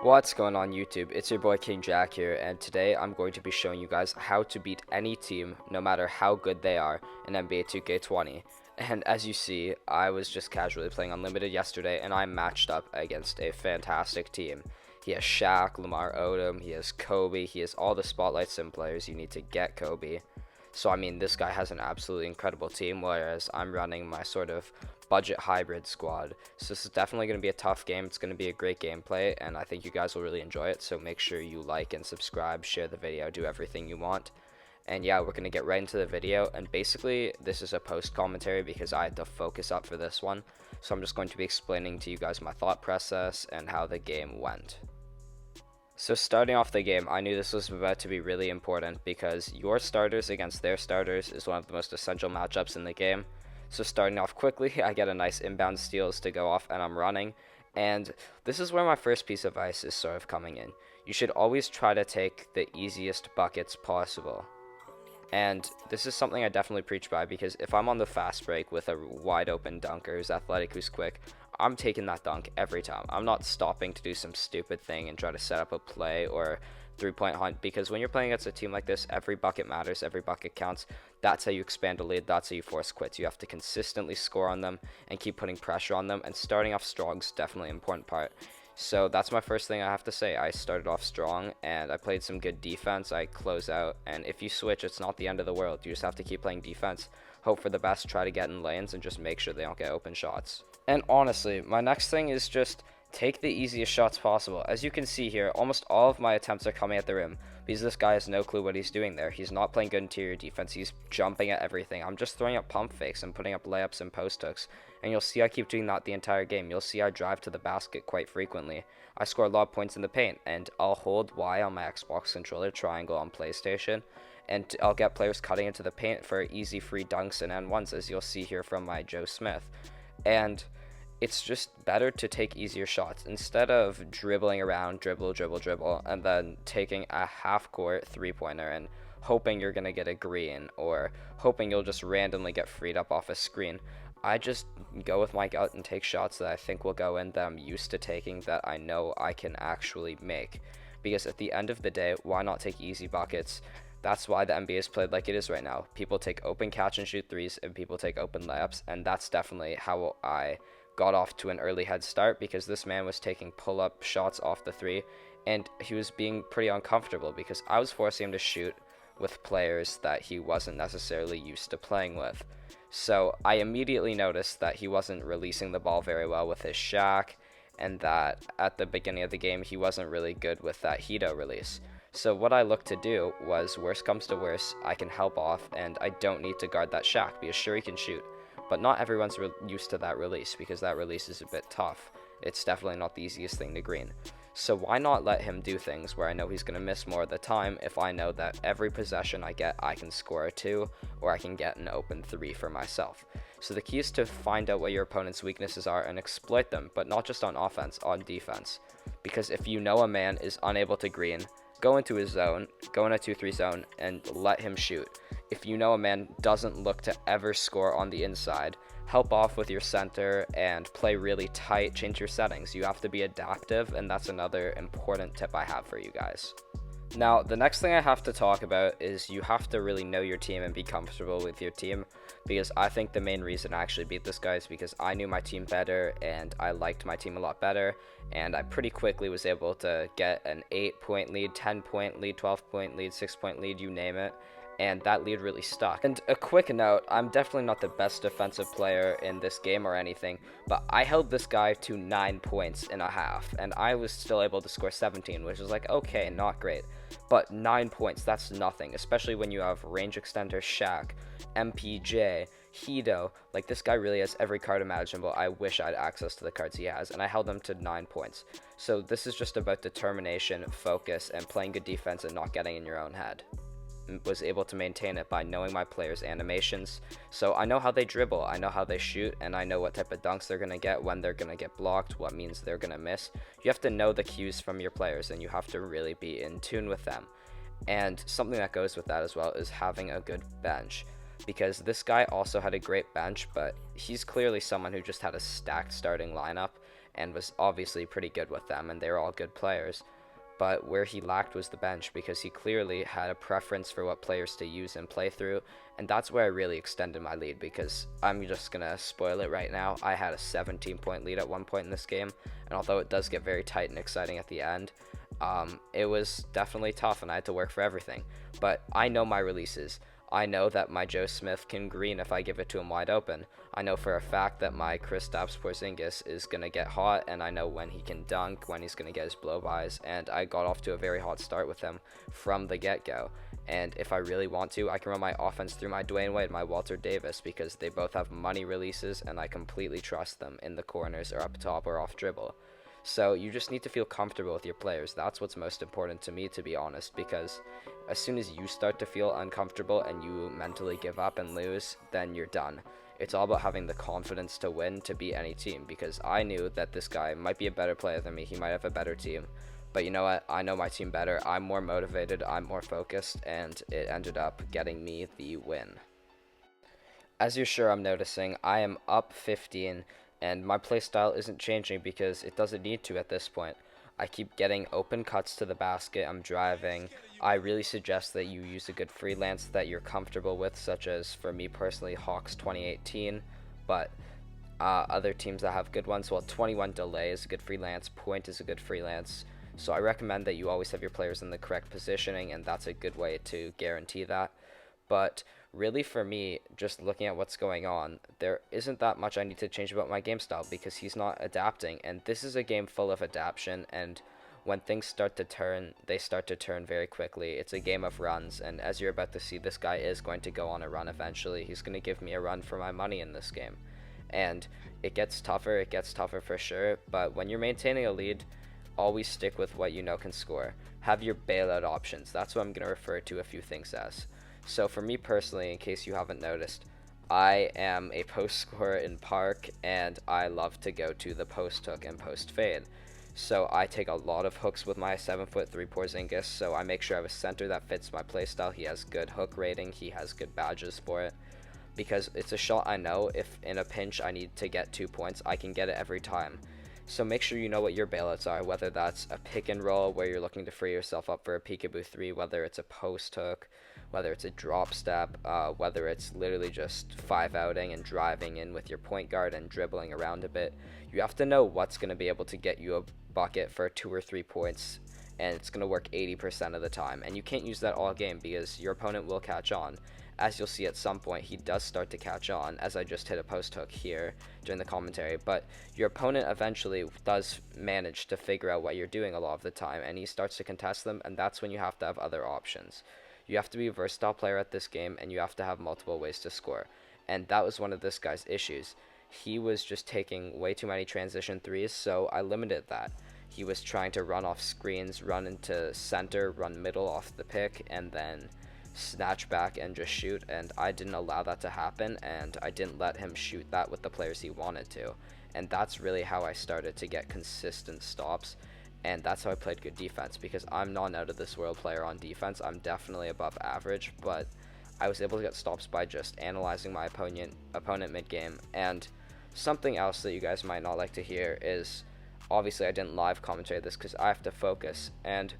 What's going on YouTube? It's your boy King Jack here, and today I'm going to be showing you guys how to beat any team no matter how good they are in NBA 2K20. And as you see, I was just casually playing Unlimited yesterday and I matched up against a fantastic team. He has Shaq, Lamar Odom, he has Kobe, he has all the Spotlight Sim players you need to get Kobe. So I mean, this guy has an absolutely incredible team, whereas I'm running my sort of budget hybrid squad. So this is definitely going to be a tough game. It's going to be a great gameplay, and I think you guys will really enjoy it. So make sure you like and subscribe, share the video, do everything you want. And yeah, we're going to get right into the video. And basically, this is a post commentary because I had to focus up for this one. So I'm just going to be explaining to you guys my thought process and how the game went. So starting off the game, I knew this was about to be really important because your starters against their starters is one of the most essential matchups in the game. So starting off quickly, I get a nice inbound steals to go off and I'm running. And this is where my first piece of advice is sort of coming in. You should always try to take the easiest buckets possible. And this is something I definitely preach by because if I'm on the fast break with a wide open dunker who's athletic, who's quick, I'm taking that dunk every time. I'm not stopping to do some stupid thing and try to set up a play or three-point hunt, because when you're playing against a team like this, every bucket matters, every bucket counts. That's how you expand a lead, that's how you force quits. You have to consistently score on them and keep putting pressure on them, and starting off strong is definitely an important part. So that's my first thing I have to say. I started off strong and I played some good defense. I close out, and if you switch, it's not the end of the world. You just have to keep playing defense, hope for the best, try to get in lanes, and just make sure they don't get open shots. And honestly, my next thing is just take the easiest shots possible. As you can see here, almost all of my attempts are coming at the rim because this guy has no clue what he's doing there. He's not playing good interior defense. He's jumping at everything. I'm just throwing up pump fakes and putting up layups and post hooks. And you'll see I keep doing that the entire game. You'll see I drive to the basket quite frequently. I score a lot of points in the paint, and I'll hold Y on my Xbox controller, triangle on PlayStation, and I'll get players cutting into the paint for easy free dunks and N1s, as you'll see here from my Joe Smith. And it's just better to take easier shots instead of dribbling around, dribble, and then taking a half-court three-pointer and hoping you're going to get a green or hoping you'll just randomly get freed up off a screen. I just go with my gut and take shots that I think will go in, that I'm used to taking, that I know I can actually make. Because at the end of the day, why not take easy buckets? That's why the NBA is played like it is right now. People take open catch and shoot threes, and people take open layups, and that's definitely how I got off to an early head start, because this man was taking pull-up shots off the three, and he was being pretty uncomfortable because I was forcing him to shoot with players that he wasn't necessarily used to playing with. So I immediately noticed that he wasn't releasing the ball very well with his Shaq, and that at the beginning of the game he wasn't really good with that Hito release. So what I looked to do was, worst comes to worst, I can help off and I don't need to guard that Shaq, because sure, he can shoot, but not everyone's used to that release, because that release is a bit tough. It's definitely not the easiest thing to green. So why not let him do things where I know he's going to miss more of the time if I know that every possession I get, I can score a 2 or I can get an open 3 for myself. So the key is to find out what your opponent's weaknesses are and exploit them, but not just on offense, on defense. Because if you know a man is unable to green, go into his zone, go in a 2-3 zone, and let him shoot. If you know a man doesn't look to ever score on the inside, help off with your center and play really tight, change your settings. You have to be adaptive, and that's another important tip I have for you guys. Now, the next thing I have to talk about is you have to really know your team and be comfortable with your team, because I think the main reason I actually beat this guy is because I knew my team better and I liked my team a lot better, and I pretty quickly was able to get an 8-point lead, 10-point lead, 12-point lead, 6-point lead, you name it, and that lead really stuck. And a quick note, I'm definitely not the best defensive player in this game or anything, but I held this guy to 9 points in a half, and I was still able to score 17, which is like, okay, not great. But 9 points, that's nothing, especially when you have range extender Shaq, MPJ, Hito. Like, this guy really has every card imaginable. I wish I had access to the cards he has, and I held him to 9 points. So this is just about determination, focus, and playing good defense and not getting in your own head. Was able to maintain it by knowing my players' animations. So I know how they dribble, I know how they shoot, and I know what type of dunks they're going to get, when they're going to get blocked, what means they're going to miss. You have to know the cues from your players, and you have to really be in tune with them. And something that goes with that as well is having a good bench, because this guy also had a great bench, but he's clearly someone who just had a stacked starting lineup, and was obviously pretty good with them, and they were all good players. But where he lacked was the bench, because he clearly had a preference for what players to use and play through, and that's where I really extended my lead, because I'm just gonna spoil it right now. I had a 17-point lead at one point in this game, and although it does get very tight and exciting at the end, it was definitely tough, and I had to work for everything. But I know my releases. I know that my Joe Smith can green if I give it to him wide open. I know for a fact that my Kristaps Porzingis is going to get hot, and I know when he can dunk, when he's going to get his blow-bys, and I got off to a very hot start with him from the get-go. And if I really want to, I can run my offense through my Dwayne Wade, my Walter Davis, because they both have money releases, and I completely trust them in the corners or up top or off dribble. So you just need to feel comfortable with your players. That's what's most important to me, to be honest, because as soon as you start to feel uncomfortable and you mentally give up and lose, then you're done. It's all about having the confidence to win, to beat any team, because I knew that this guy might be a better player than me. He might have a better team. But you know what? I know my team better. I'm more motivated. I'm more focused, and it ended up getting me the win. As you're sure I'm noticing, I am up 15, and my playstyle isn't changing because it doesn't need to at this point. I keep getting open cuts to the basket, I'm driving. I really suggest that you use a good freelance that you're comfortable with, such as, for me personally, Hawks 2018, but other teams that have good ones, well, 21 Delay is a good freelance, Point is a good freelance, so I recommend that you always have your players in the correct positioning, and that's a good way to guarantee that. But really, for me, just looking at what's going on, there isn't that much I need to change about my game style, because he's not adapting, and this is a game full of adaptation, and when things start to turn, they start to turn very quickly. It's a game of runs, and as you're about to see, this guy is going to go on a run eventually. He's going to give me a run for my money in this game, and it gets tougher for sure, but when you're maintaining a lead, always stick with what you know can score. Have your bailout options. That's what I'm going to refer to a few things as. So for me personally, in case you haven't noticed, I am a post scorer in Park, and I love to go to the post hook and post fade. So I take a lot of hooks with my 7'3" Porzingis, so I make sure I have a center that fits my playstyle. He has good hook rating, he has good badges for it, because it's a shot I know if in a pinch I need to get 2 points, I can get it every time. So make sure you know what your bailouts are, whether that's a pick and roll where you're looking to free yourself up for a peekaboo 3, whether it's a post hook, whether it's a drop step, whether it's literally just 5-outing and driving in with your point guard and dribbling around a bit. You have to know what's going to be able to get you a bucket for 2 or 3 points, and it's going to work 80% of the time. And you can't use that all game, because your opponent will catch on. As you'll see at some point, he does start to catch on, as I just hit a post hook here during the commentary, but your opponent eventually does manage to figure out what you're doing a lot of the time, and he starts to contest them, and that's when you have to have other options. You have to be a versatile player at this game, and you have to have multiple ways to score, and that was one of this guy's issues. He was just taking way too many transition threes, so I limited that. He was trying to run off screens, run into center, run middle off the pick, and then snatch back and just shoot, and I didn't allow that to happen, and I didn't let him shoot that with the players he wanted to, and that's really how I started to get consistent stops, and that's how I played good defense, because I'm not an out of this world player on defense. I'm definitely above average, but I was able to get stops by just analyzing my opponent mid-game. And something else that you guys might not like to hear is, obviously I didn't live commentate this because I have to focus, and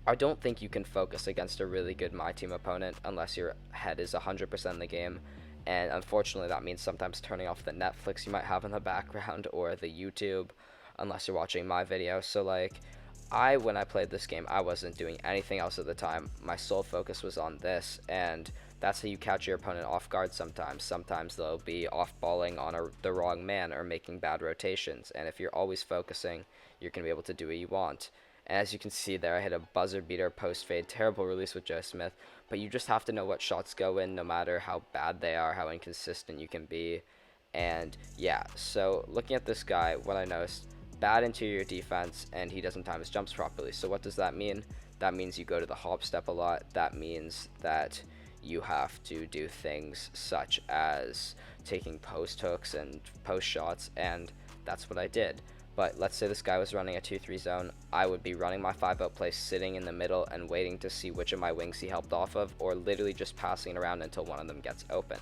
I don't think you can focus against a really good MyTeam opponent unless your head is 100% in the game, and unfortunately that means sometimes turning off the Netflix you might have in the background or the YouTube unless you're watching my video. So like, when I played this game, I wasn't doing anything else at the time. My sole focus was on this, and that's how you catch your opponent off guard sometimes. Sometimes they'll be off-balling on the wrong man or making bad rotations, and if you're always focusing, you're going to be able to do what you want. And as you can see there, I hit a buzzer beater post fade, terrible release with Joe Smith, but you just have to know what shots go in no matter how bad they are, how inconsistent you can be. And yeah, so looking at this guy, what I noticed, bad interior defense, and he doesn't time his jumps properly. So what does that mean? That means you go to the hop step a lot. That means that you have to do things such as taking post hooks and post shots, and that's what I did. But let's say this guy was running a 2-3 zone, I would be running my 5-out play, sitting in the middle and waiting to see which of my wings he helped off of, or literally just passing it around until one of them gets open.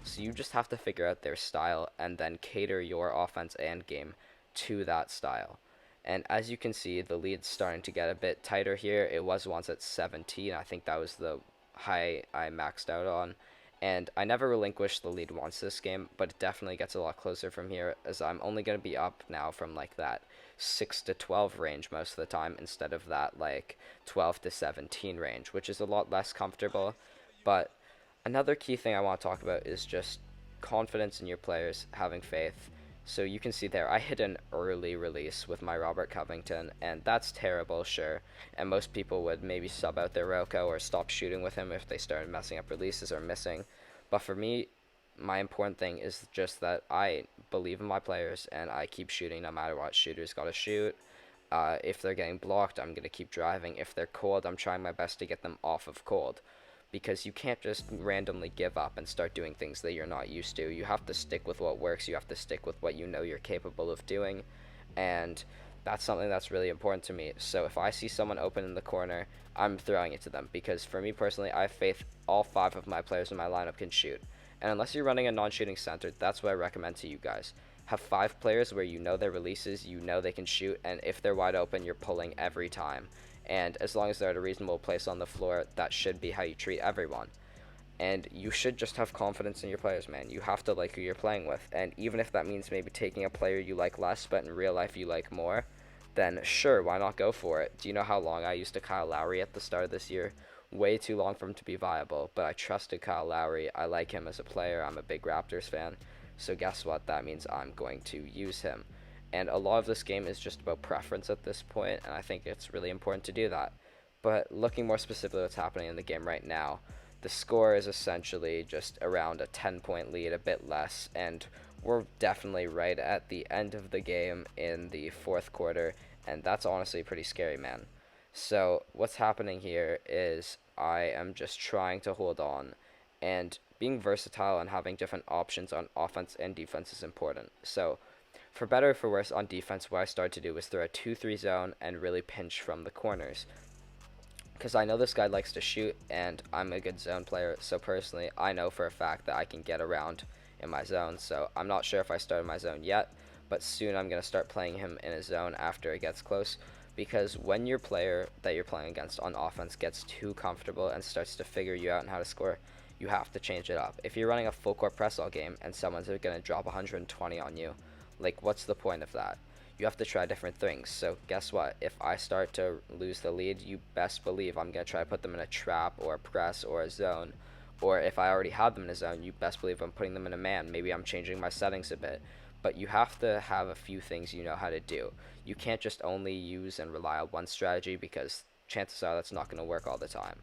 So you just have to figure out their style and then cater your offense and game to that style. And as you can see, the lead's starting to get a bit tighter here. It was once at 17. I think that was the high I maxed out on. And I never relinquished the lead once this game, but it definitely gets a lot closer from here, as I'm only going to be up now from like that 6 to 12 range most of the time instead of that like 12 to 17 range, which is a lot less comfortable. But another key thing I want to talk about is just confidence in your players, having faith. So you can see there, I hit an early release with my Robert Covington, and that's terrible, sure. And most people would maybe sub out their Roko or stop shooting with him if they started messing up releases or missing. But for me, my important thing is just that I believe in my players and I keep shooting no matter what. Shooters gotta shoot. If they're getting blocked, I'm gonna keep driving. If they're cold, I'm trying my best to get them off of cold, because you can't just randomly give up and start doing things that you're not used to. You have to stick with what works. You have to stick with what you know you're capable of doing, and that's something that's really important to me. So if I see someone open in the corner, I'm throwing it to them, because for me personally, I have faith all 5 of my players in my lineup can shoot. And unless you're running a non-shooting center, that's what I recommend to you guys. Have 5 players where you know their releases, you know they can shoot, and if they're wide open, you're pulling every time. And as long as they're at a reasonable place on the floor, that should be how you treat everyone. And you should just have confidence in your players, man. You have to like who you're playing with. And even if that means maybe taking a player you like less, but in real life you like more, then sure, why not go for it? Do you know how long I used to Kyle Lowry at the start of this year? Way too long for him to be viable, but I trusted Kyle Lowry. I like him as a player. I'm a big Raptors fan. So guess what? That means I'm going to use him. And a lot of this game is just about preference at this point, and I think it's really important to do that. But looking more specifically at what's happening in the game right now, the score is essentially just around a 10-point lead, a bit less, and we're definitely right at the end of the game in the 4th quarter, and that's honestly pretty scary, man. So what's happening here is I am just trying to hold on, and being versatile and having different options on offense and defense is important. So for better or for worse, on defense, what I started to do was throw a 2-3 zone and really pinch from the corners, because I know this guy likes to shoot, and I'm a good zone player, so personally, I know for a fact that I can get around in my zone. So I'm not sure if I started my zone yet, but soon I'm going to start playing him in a zone after it gets close, because when your player that you're playing against on offense gets too comfortable and starts to figure you out and how to score, you have to change it up. If you're running a full court press all game and someone's going to drop 120 on you, like, what's the point of that? You have to try different things. So guess what? If I start to lose the lead, you best believe I'm going to try to put them in a trap or a press or a zone. Or if I already have them in a zone, you best believe I'm putting them in a man. Maybe I'm changing my settings a bit. But you have to have a few things you know how to do. You can't just only use and rely on one strategy, because chances are that's not going to work all the time.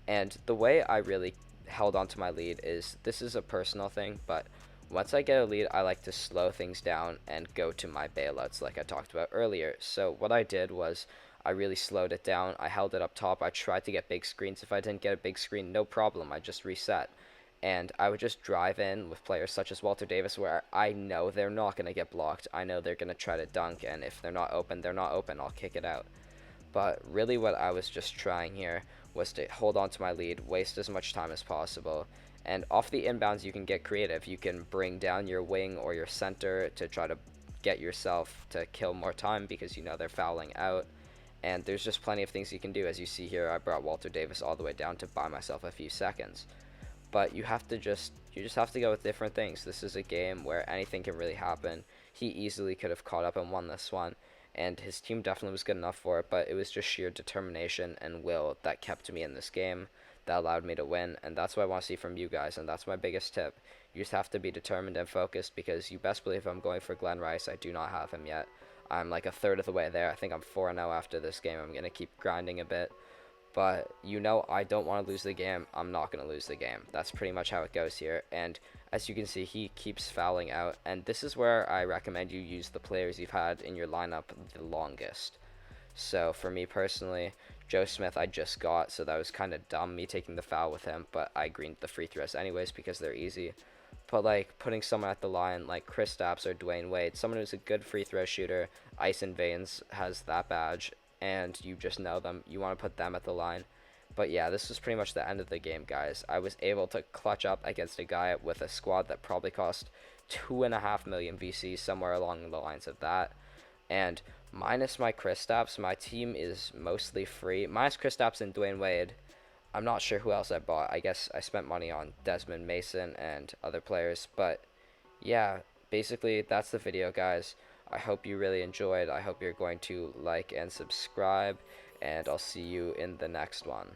And the way I really held on to my lead is, this is a personal thing, but once I get a lead, I like to slow things down and go to my bailouts like I talked about earlier. So what I did was I really slowed it down. I held it up top. I tried to get big screens. If I didn't get a big screen, no problem. I just reset. And I would just drive in with players such as Walter Davis, where I know they're not going to get blocked. I know they're going to try to dunk, and if they're not open, they're not open. I'll kick it out. But really what I was just trying here was to hold on to my lead, waste as much time as possible. And off the inbounds, you can get creative. You can bring down your wing or your center to try to get yourself to kill more time, because you know they're fouling out. And there's just plenty of things you can do. As you see here, I brought Walter Davis all the way down to buy myself a few seconds. But you just have to go with different things. This is a game where anything can really happen. He easily could have caught up and won this one, and his team definitely was good enough for it, but it was just sheer determination and will that kept me in this game, that allowed me to win. And that's what I want to see from you guys, and that's my biggest tip. You just have to be determined and focused, because you best believe I'm going for Glenn Rice. I do not have him yet. I'm like a third of the way there. I think I'm 4-0 after this game. I'm going to keep grinding a bit. But you know, I don't want to lose the game. I'm not going to lose the game. That's pretty much how it goes here. And as you can see, he keeps fouling out. And this is where I recommend you use the players you've had in your lineup the longest. So for me personally, Joe Smith I just got, so that was kind of dumb, me taking the foul with him. But I greened the free throws anyways because they're easy. But like putting someone at the line like Kristaps or Dwayne Wade, someone who's a good free throw shooter, Ice and Veins has that badge, and you just know them, you want to put them at the line. But yeah, this was pretty much the end of the game, guys. I was able to clutch up against a guy with a squad that probably cost 2.5 million VC, somewhere along the lines of that. And minus my Kristaps, my team is mostly free. Minus Kristaps and Dwayne Wade, I'm not sure who else I bought. I guess I spent money on Desmond Mason and other players. But yeah, basically that's the video, guys. I hope you really enjoyed. I hope you're going to like and subscribe, and I'll see you in the next one.